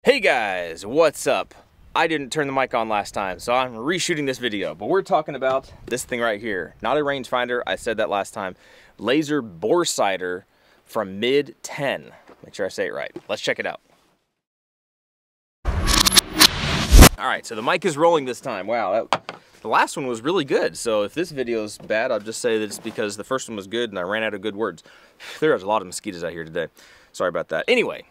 Hey guys, what's up? I didn't turn the mic on last time, so I'm reshooting this video, but we're talking about this thing right here. Not a rangefinder, I said that last time. Laser bore sighter from MidTen. Make sure I say it right. Let's check it out. All right, so the mic is rolling this time. Wow, the last one was really good. So if this video is bad, I'll just say that it's because the first one was good and I ran out of good words. There's a lot of mosquitoes out here today. Sorry about that. Anyway.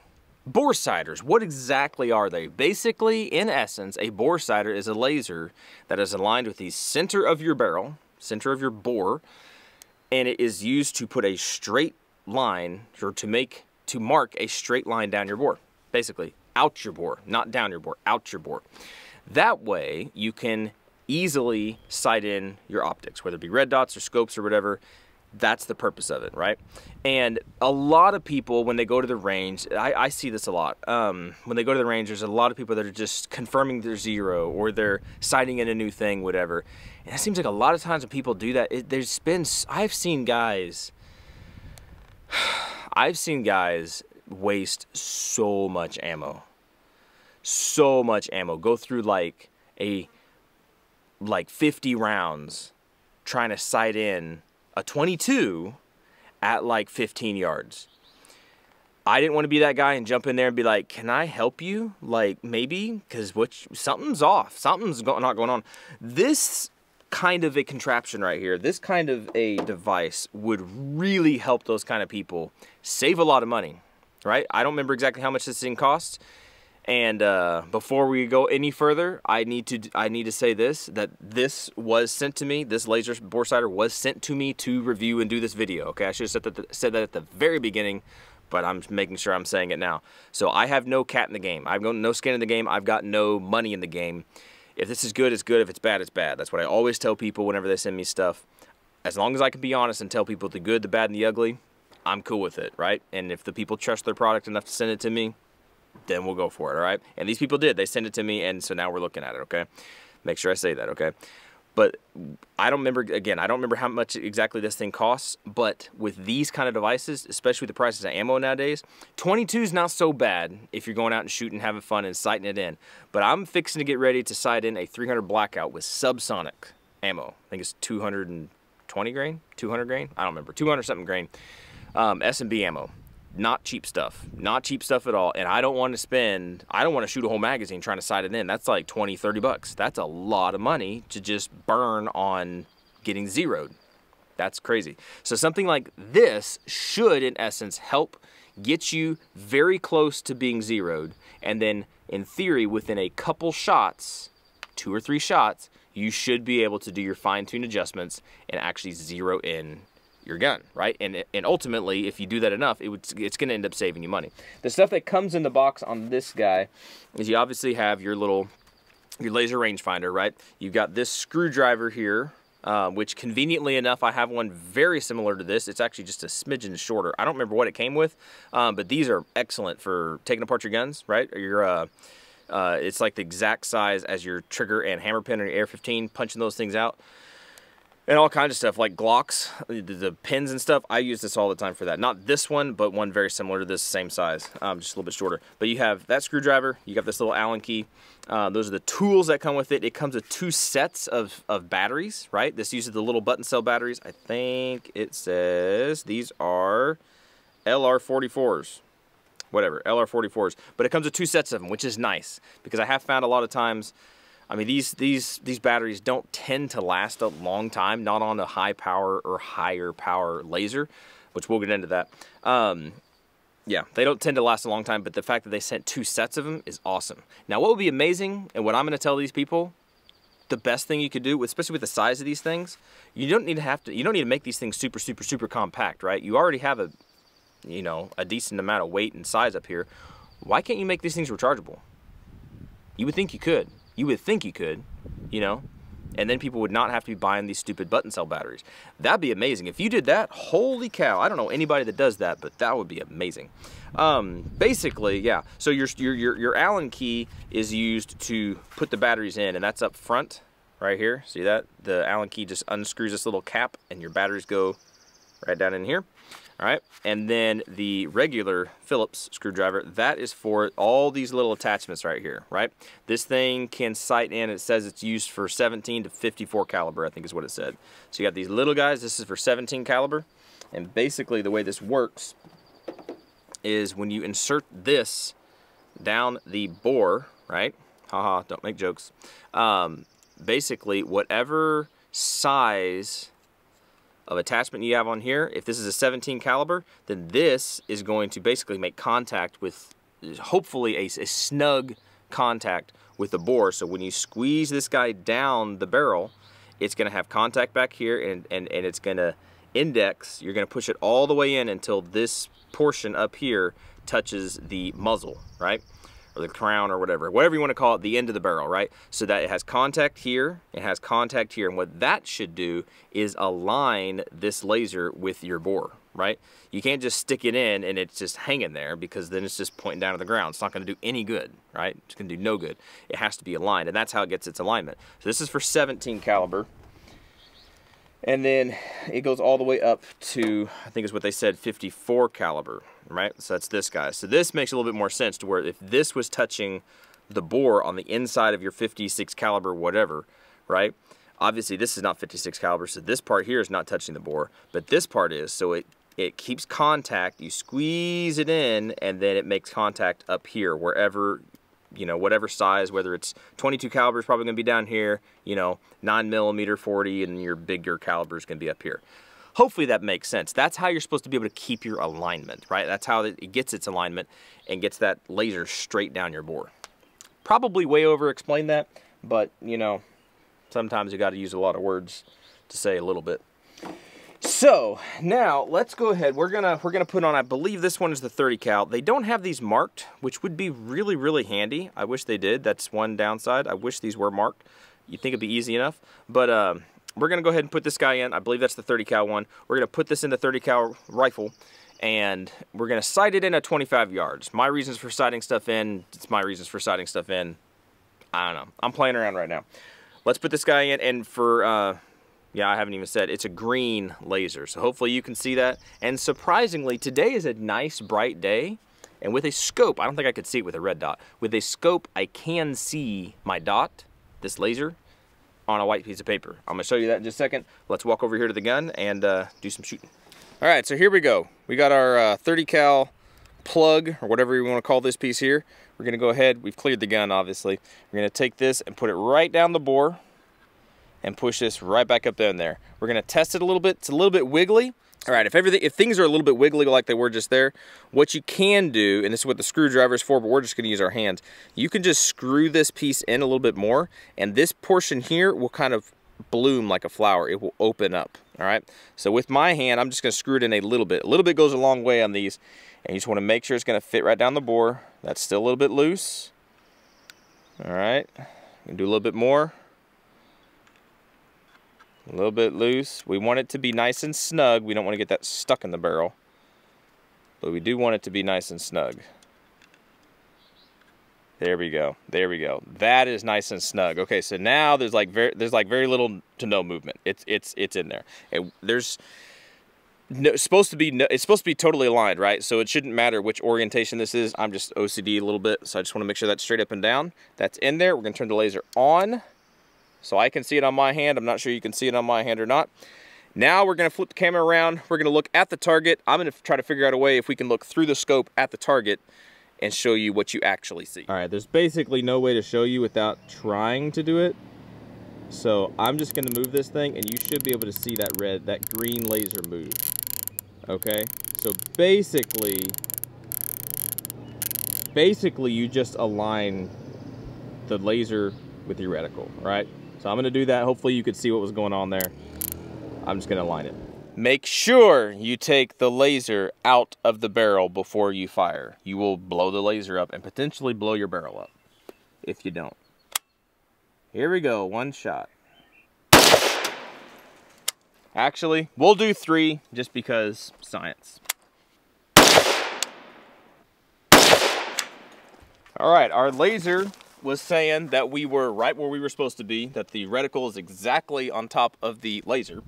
Bore sighters, what exactly are they? Basically, in essence, a bore sighter is a laser that is aligned with the center of your barrel, center of your bore, and it is used to put a straight line, or to mark a straight line down your bore. Basically, out your bore, not down your bore, out your bore. That way, you can easily sight in your optics, whether it be red dots or scopes or whatever. That's the purpose of it, right? And a lot of people, when they go to the range, I see this a lot. When they go to the range, there's a lot of people that are just confirming their zero or they're sighting in a new thing, whatever. And it seems like a lot of times when people do that, I've seen guys waste so much ammo. So much ammo. Go through like 50 rounds trying to sight in a 22 at like 15 yards. I didn't want to be that guy and jump in there and be like, can I help you? Like, maybe, because something's off. Something's not going on. This kind of a contraption right here, this kind of a device would really help those kind of people save a lot of money, right? I don't remember exactly how much this thing costs. And before we go any further, I need to say that this was sent to me. This laser bore sighter was sent to me to review and do this video. Okay, I should have said that at the very beginning, but I'm making sure I'm saying it now. So I have no cat in the game. I've got no skin in the game. I've got no money in the game. If this is good, it's good. If it's bad, it's bad. That's what I always tell people whenever they send me stuff. As long as I can be honest and tell people the good, the bad, and the ugly, I'm cool with it, right? And if the people trust their product enough to send it to me, then we'll go for it, all right? And these people did. They sent it to me, and so now we're looking at it, okay? Make sure I say that, okay? But I don't remember how much exactly this thing costs, but with these kind of devices, especially with the prices of ammo nowadays, 22 is not so bad if you're going out and shooting, having fun, and sighting it in. But I'm fixing to get ready to sight in a 300 blackout with subsonic ammo. I think it's 220 grain? 200 grain? I don't remember. 200 something grain. S&B ammo. Not cheap stuff. Not cheap stuff at all. And I don't want to shoot a whole magazine trying to sight it in. That's like 20, 30 bucks. That's a lot of money to just burn on getting zeroed. That's crazy. So something like this should, in essence, help get you very close to being zeroed. And then, in theory, within a couple shots, 2 or 3 shots, you should be able to do your fine-tuned adjustments and actually zero in your gun, right? And ultimately, if you do that enough, it's going to end up saving you money. The stuff that comes in the box on this guy is you obviously have your laser rangefinder, right? You've got this screwdriver here, which conveniently enough, I have one very similar to this. It's actually just a smidgen shorter. I don't remember what it came with, but these are excellent for taking apart your guns, right? Or it's like the exact size as your trigger and hammer pin or your AR-15, punching those things out. And all kinds of stuff, like Glocks, the pins and stuff. I use this all the time for that. Not this one, but one very similar to this, same size, just a little bit shorter. But you have that screwdriver, you got this little Allen key. Those are the tools that come with it. It comes with 2 sets of batteries, right? This uses the little button cell batteries. I think it says these are LR44s. Whatever, LR44s. But it comes with 2 sets of them, which is nice, because I have found a lot of times, I mean, these batteries don't tend to last a long time, not on a high power or higher power laser, which we'll get into that. Yeah, they don't tend to last a long time, but the fact that they sent 2 sets of them is awesome. Now, what would be amazing, and what I'm going to tell these people, the best thing you could do, especially with the size of these things, you don't need to make these things super, super, super compact, right? You already have a decent amount of weight and size up here. Why can't you make these things rechargeable? You would think you could. You would think you could, and then people would not have to be buying these stupid button cell batteries. That'd be amazing. If you did that, holy cow. I don't know anybody that does that, but that would be amazing. Basically, yeah. So your Allen key is used to put the batteries in, and that's up front right here. See that? The Allen key just unscrews this little cap, and your batteries go right down in here. All right, and then the regular Phillips screwdriver, that is for all these little attachments right here, right? This thing can sight in, it says it's used for 17 to 54 caliber, I think is what it said. So you got these little guys, this is for 17 caliber, and basically the way this works is when you insert this down the bore, right? Haha, don't make jokes. Basically, whatever size of attachment you have on here, if this is a 17 caliber, then this is going to basically make contact with, hopefully a snug contact with the bore. So when you squeeze this guy down the barrel, it's going to have contact back here, and it's going to index, you're going to push it all the way in until this portion up here touches the muzzle, right? Or the crown, or whatever you want to call it, the end of the barrel, right? So that it has contact here, it has contact here, and what that should do is align this laser with your bore, right? You can't just stick it in and it's just hanging there, because then it's just pointing down to the ground. It's not going to do any good, right? It's going to do no good. It has to be aligned, and that's how it gets its alignment. So this is for 17 caliber. And then it goes all the way up to, I think is what they said, 54 caliber, right? So that's this guy. So this makes a little bit more sense, to where if this was touching the bore on the inside of your 56 caliber whatever, right? Obviously this is not 56 caliber, so this part here is not touching the bore, but this part is. So it keeps contact, you squeeze it in, and then it makes contact up here, wherever, you know, whatever size, whether it's 22 caliber is probably going to be down here, you know, 9mm 40, and your bigger caliber is going to be up here. Hopefully that makes sense. That's how you're supposed to be able to keep your alignment, right? That's how it gets its alignment and gets that laser straight down your bore. Probably way over explained that, but you know, sometimes you got to use a lot of words to say a little bit. So now let's go ahead. We're gonna put on, I believe this one is the 30 cal. They don't have these marked, which would be really, really handy. I wish they did. That's one downside. I wish these were marked. You'd think it'd be easy enough, but we're gonna go ahead and put this guy in. I believe that's the 30 cal one. We're gonna put this in the 30 cal rifle, and we're gonna sight it in at 25 yards. My reasons for sighting stuff in, it's my reasons for sighting stuff in. I don't know. I'm playing around right now. Let's put this guy in, and for yeah, I haven't even said, it's a green laser, so hopefully you can see that. And surprisingly, today is a nice bright day, and with a scope, I don't think I could see it with a red dot. With a scope, I can see my dot, this laser, on a white piece of paper. I'm gonna show you that in just a second. Let's walk over here to the gun and do some shooting. All right, so here we go. We got our 30 cal plug, or whatever you wanna call this piece here. We're gonna go ahead, we've cleared the gun, obviously. We're gonna take this and put it right down the bore, and push this right back up in there. We're gonna test it a little bit. It's a little bit wiggly. All right, if things are a little bit wiggly like they were just there, what you can do, and this is what the screwdriver is for, but we're just gonna use our hands, you can just screw this piece in a little bit more, and this portion here will kind of bloom like a flower. It will open up, all right? So with my hand, I'm just gonna screw it in a little bit. A little bit goes a long way on these, and you just wanna make sure it's gonna fit right down the bore. That's still a little bit loose. All right, gonna do a little bit more. A little bit loose. We want it to be nice and snug. We don't want to get that stuck in the barrel, but we do want it to be nice and snug. There we go. There we go. That is nice and snug. Okay, so now there's like very little to no movement. It's in there. There's no, it's supposed to be totally aligned, right? So it shouldn't matter which orientation this is. I'm just OCD a little bit, so I just want to make sure that's straight up and down. That's in there. We're gonna turn the laser on, so I can see it on my hand. I'm not sure you can see it on my hand or not. Now we're gonna flip the camera around. We're gonna look at the target. I'm gonna try to figure out a way if we can look through the scope at the target and show you what you actually see. All right, there's basically no way to show you without trying to do it. So I'm just gonna move this thing, and you should be able to see that green laser move. Okay, so basically you just align the laser with your reticle, right? So I'm gonna do that. Hopefully you could see what was going on there. I'm just gonna align it. Make sure you take the laser out of the barrel before you fire. You will blow the laser up and potentially blow your barrel up if you don't. Here we go, one shot. Actually, we'll do 3 just because science. All right, our laser was saying that we were right where we were supposed to be, that the reticle is exactly on top of the laser.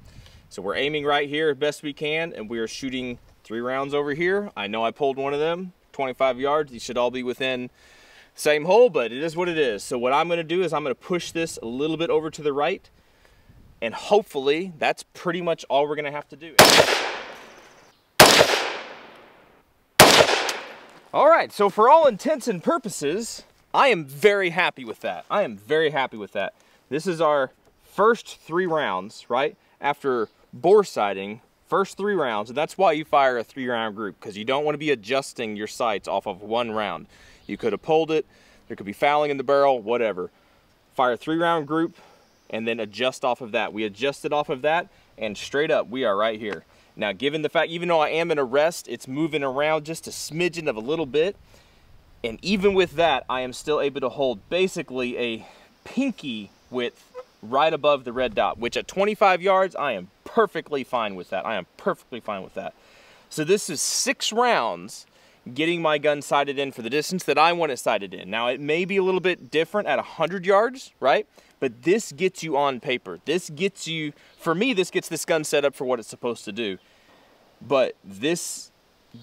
So we're aiming right here as best we can, and we are shooting 3 rounds over here. I know I pulled one of them, 25 yards. These should all be within same hole, but it is what it is. So what I'm gonna do is I'm gonna push this a little bit over to the right, and hopefully that's pretty much all we're gonna have to do. All right, so for all intents and purposes, I am very happy with that. I am very happy with that. This is our first 3 rounds, right? After bore sighting, first 3 rounds, and that's why you fire a 3-round group, because you don't want to be adjusting your sights off of 1 round. You could have pulled it, there could be fouling in the barrel, whatever. Fire a 3-round group, and then adjust off of that. We adjusted off of that, and straight up, we are right here. Now, given the fact, even though I am in a rest, it's moving around just a smidgen of a little bit, and even with that, I am still able to hold basically a pinky width right above the red dot, which at 25 yards, I am perfectly fine with that. I am perfectly fine with that. So this is 6 rounds getting my gun sighted in for the distance that I want it sighted in. Now, it may be a little bit different at 100 yards, right? But this gets you on paper. This gets you, for me, this gets this gun set up for what it's supposed to do. But this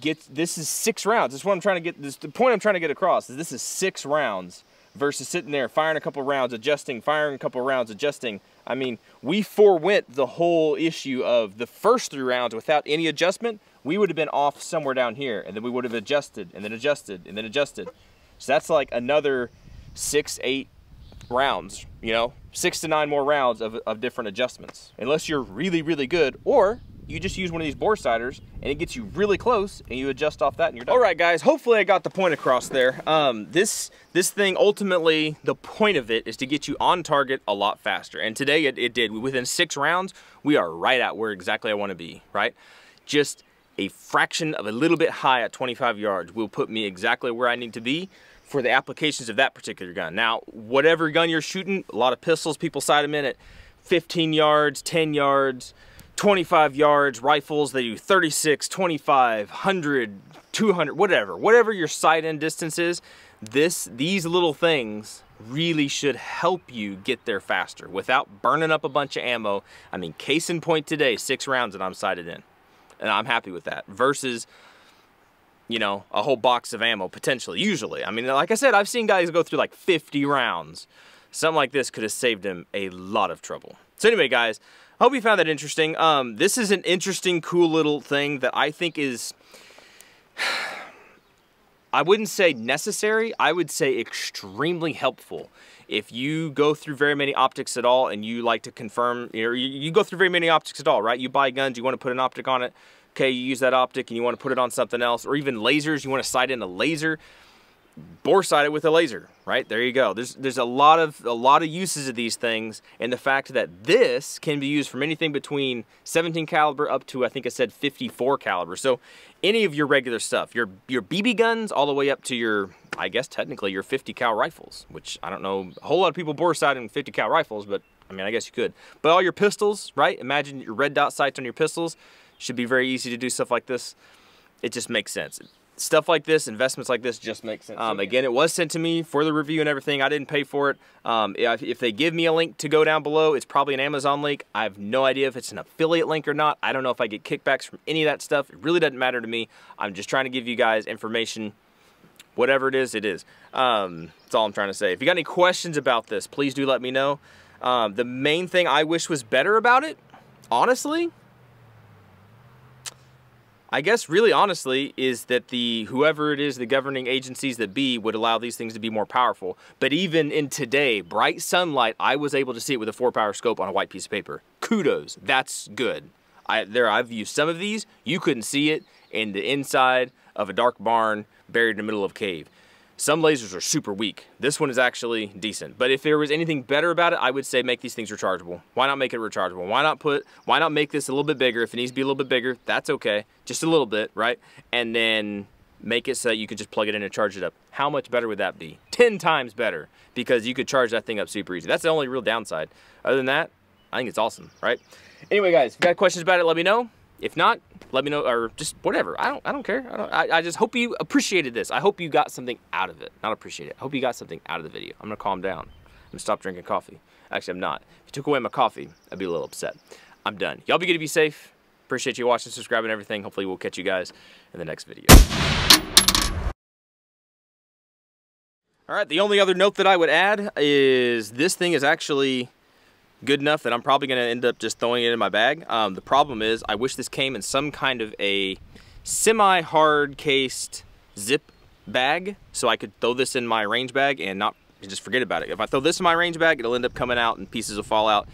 is 6 rounds. That's what I'm trying to get, the point I'm trying to get across is this is 6 rounds versus sitting there firing a couple rounds, adjusting, firing a couple rounds, adjusting. I mean, we forewent the whole issue of the first 3 rounds without any adjustment. We would have been off somewhere down here, and then we would have adjusted, and then adjusted, and then adjusted. So that's like another 6, 8 rounds, you know, 6 to 9 more rounds of different adjustments. Unless you're really, really good, or you just use one of these bore sighters and it gets you really close and you adjust off that and you're done. All right, guys, hopefully I got the point across there. This thing, ultimately, the point of it is to get you on target a lot faster. And today it did. Within 6 rounds, we are right at where exactly I want to be, right? Just a fraction of a little bit high at 25 yards will put me exactly where I need to be for the applications of that particular gun. Now, whatever gun you're shooting, a lot of pistols, people sight them in at 15 yards, 10 yards, 25 yards. Rifles, they do 36, 25, 100, 200, whatever your sight in distance is. These little things really should help you get there faster without burning up a bunch of ammo. I mean, case in point today, 6 rounds that I'm sighted in, and I'm happy with that versus, you know, a whole box of ammo potentially. Usually, I mean, like I said, I've seen guys go through like 50 rounds. Something like this could have saved him a lot of trouble. So anyway, guys, I hope you found that interesting. This is an interesting, cool little thing that I think is, I wouldn't say necessary, I would say extremely helpful. If you go through very many optics at all and you like to confirm, you go through very many optics at all, right? You buy guns, you want to put an optic on it. Okay, you use that optic and you want to put it on something else, or even lasers, you want to sight in a laser. Bore sight it with a laser, right? There you go. There's a lot of uses of these things, and the fact that this can be used from anything between 17 caliber up to, I think I said 54 caliber. So any of your regular stuff, your BB guns all the way up to your, I guess technically your 50 cal rifles, which I don't know, a whole lot of people bore sight in 50 cal rifles, but I mean, I guess you could. But all your pistols, right? Imagine your red dot sights on your pistols. Should be very easy to do stuff like this. It just makes sense. Stuff like this, investments like this just make sense. Again, it was sent to me for the review and everything. I didn't pay for it. If they give me a link to go down below, it's probably an Amazon link. I have no idea if it's an affiliate link or not. I don't know if I get kickbacks from any of that stuff. It really doesn't matter to me. I'm just trying to give you guys information. Whatever it is, it is. That's all I'm trying to say. If you got any questions about this, please do let me know. The main thing I wish was better about it, honestly, I guess really honestly, is that whoever it is, the governing agencies that be, would allow these things to be more powerful. But even in today, bright sunlight, I was able to see it with a 4-power scope on a white piece of paper. Kudos, that's good. I've used some of these, you couldn't see it in the inside of a dark barn buried in the middle of a cave. Some lasers are super weak. This one is actually decent. But if there was anything better about it, I would say make these things rechargeable. Why not make it rechargeable? Why not make this a little bit bigger? If it needs to be a little bit bigger, that's okay. Just a little bit, right? And then make it so that you could just plug it in and charge it up. How much better would that be? 10 times better, because you could charge that thing up super easy. That's the only real downside. Other than that, I think it's awesome, right? Anyway, guys, if you got questions about it, let me know. If not, let me know, or just whatever. I don't care. I just hope you appreciated this. I hope you got something out of it. Not appreciate it. I hope you got something out of the video. I'm gonna calm down. I'm gonna stop drinking coffee. Actually, I'm not. If you took away my coffee, I'd be a little upset. I'm done. Y'all be good to be safe. Appreciate you watching, subscribing, everything. Hopefully we'll catch you guys in the next video. All right, the only other note that I would add is this thing is actually good enough that I'm probably going to end up just throwing it in my bag. The problem is I wish this came in some kind of a semi-hard cased zip bag so I could throw this in my range bag and not just forget about it. If I throw this in my range bag, it'll end up coming out and pieces will fall out.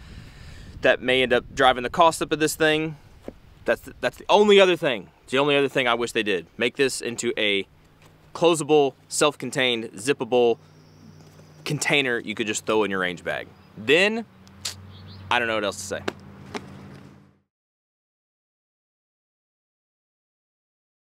That may end up driving the cost up of this thing. That's the only other thing. It's the only other thing I wish they did. Make this into a closable, self-contained, zippable container you could just throw in your range bag. Then, I don't know what else to say.